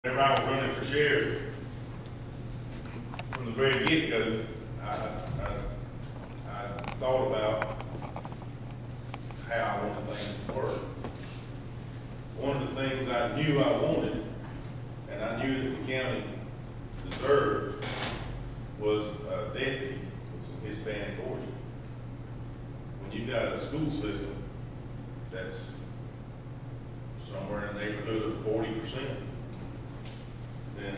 Whenever I was running for sheriff, from the very get-go, I thought about how I wanted things to work. One of the things I knew I wanted, and I knew that the county deserved, was a deputy with some Hispanic origin. When you've got a school system that's somewhere in the neighborhood of 40%, then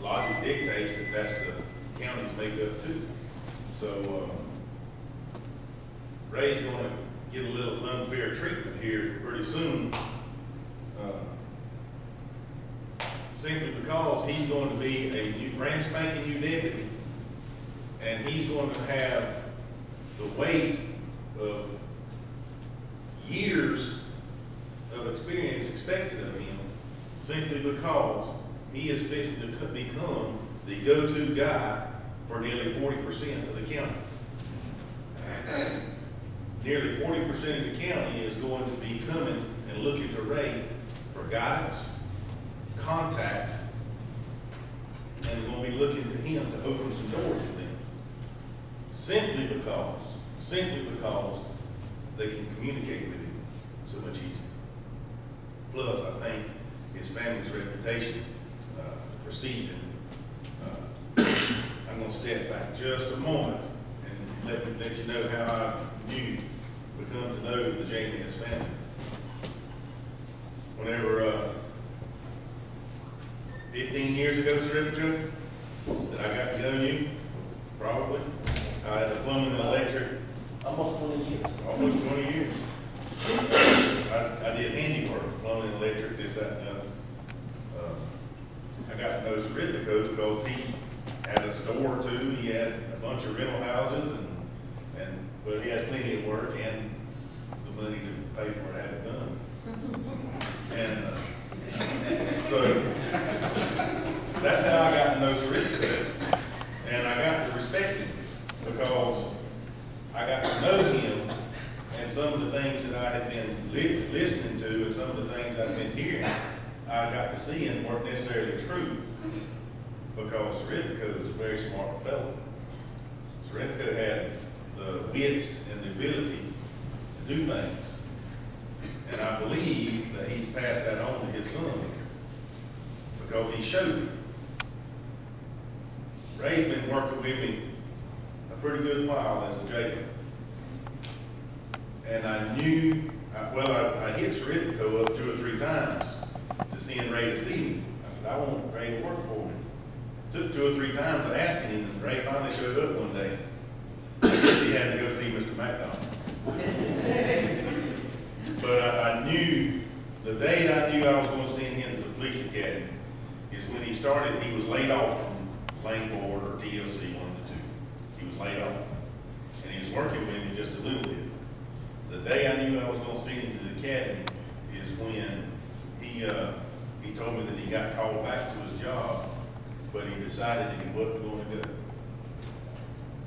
logic dictates that that's the county's makeup too. So Ray's going to get a little unfair treatment here pretty soon, simply because he's going to be a new, brand spanking new deputy, and he's going to have the weight of years of experience expected of him, simply because he is fixing to become the go-to guy for nearly 40% of the county. Nearly 40% of the county is going to be coming and looking to Ray for guidance, contact, and we're going to be looking to him to open some doors for them. Simply because they can communicate with him so much easier. Plus, I think his family's reputation precedes him. I'm going to step back just a moment and let you know how I knew, become to know the Jaimes family. Whenever 15 years ago, Certificate, that I got to know you, probably, I had a plumbing and electric. Almost 20 years. Almost 20 years. I did handiwork, plumbing, electric, this, that, and the other. I got to know Certifico because he had a store too. He had a bunch of rental houses, but he had plenty of work and the money to pay for it had it done. And so that's how I got to know Certifico, and I got to respect him because I got to know him. And some of the things that I had been listening to and some of the things I've been hearing, I got to see and weren't necessarily true, because Certifico is a very smart fellow. Certifico had the wits and the ability to do things. And I believe that he's passed that on to his son because he showed me. Ray's been working with me a pretty good while as a jailer. And I knew, I hit Certifico up 2 or 3 times to send Ray to see me. I said, I want Ray to work for me. Took 2 or 3 times of asking him, and Ray finally showed up one day. I guess he had to go see Mr. McDonald. But I knew, the day I knew I was going to send him to the police academy is when he started. He was laid off from Lane Board or TLC, one of the two. He was laid off. And he was working with me just a little bit. The day I knew I was going to send him to the academy is when he told me that he got called back to his job, but he decided that he wasn't going to go.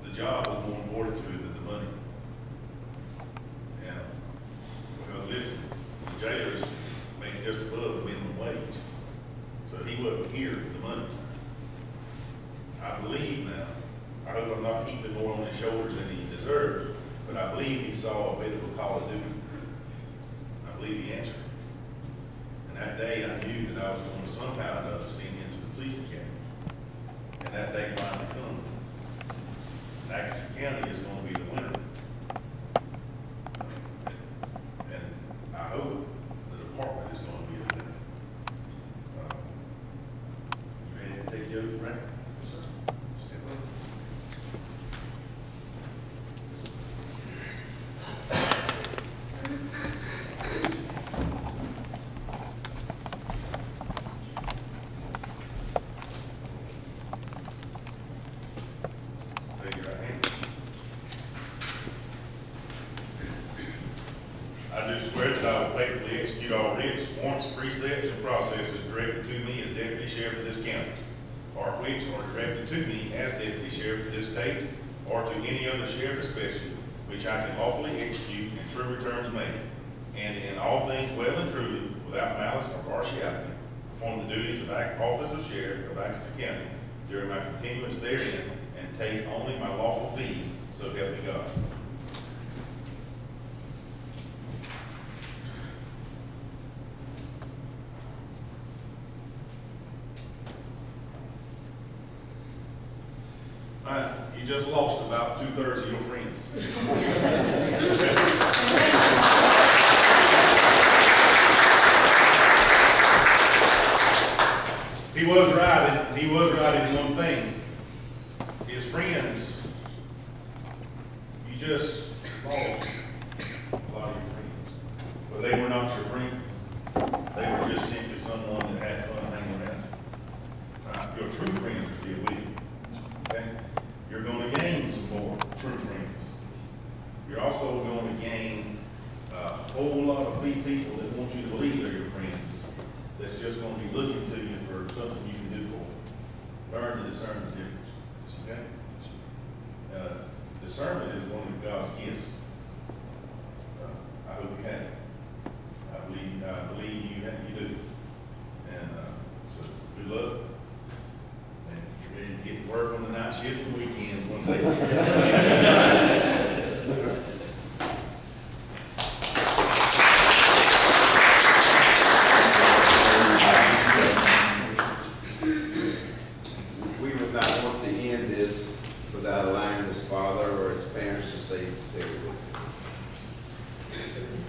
The job was more important to him than the money. Because listen, the jailers make just above the minimum wage, so he wasn't here for the money. I believe now, I hope I'm not heaping more on his shoulders than he deserves, but I believe he saw a bit of a call to duty. I believe he answered. And that day I knew that I was going to somehow or another send him to the police academy. And that day finally come. Atkinson County is going to be the winner. And I hope the department is going to be the winner. You ready to take the oath, Frank? Yes, sir. Step up. I do swear that I will faithfully execute all writs, warrants, precepts, and processes directed to me as Deputy Sheriff of this county, or which are directed to me as Deputy Sheriff of this state, or to any other sheriff especially, which I can lawfully execute in true returns made, and in all things well and truly, without malice or partiality, perform the duties of office of sheriff of Atkinson County during my continuance therein, and take only my lawful fees, so help me God. All right, you just lost about 2/3 of your friends. He was right in one thing. His friends, you just lost a lot of your friends. But they were not your friends. They were just simply someone that had fun hanging around you. Your true friends are still with you. Okay? You're going to gain some more true friends. You're also going to gain a whole lot of people that want you to believe they're your friends. That's just going to be looking to you for something you can do for them. Learn to discern the difference. Okay? Discernment is one of God's gifts. I hope you have it. I believe you do. And so good luck. And get ready to get to work on the night shift and weekends one day. Without allowing his father or his parents to say it with him.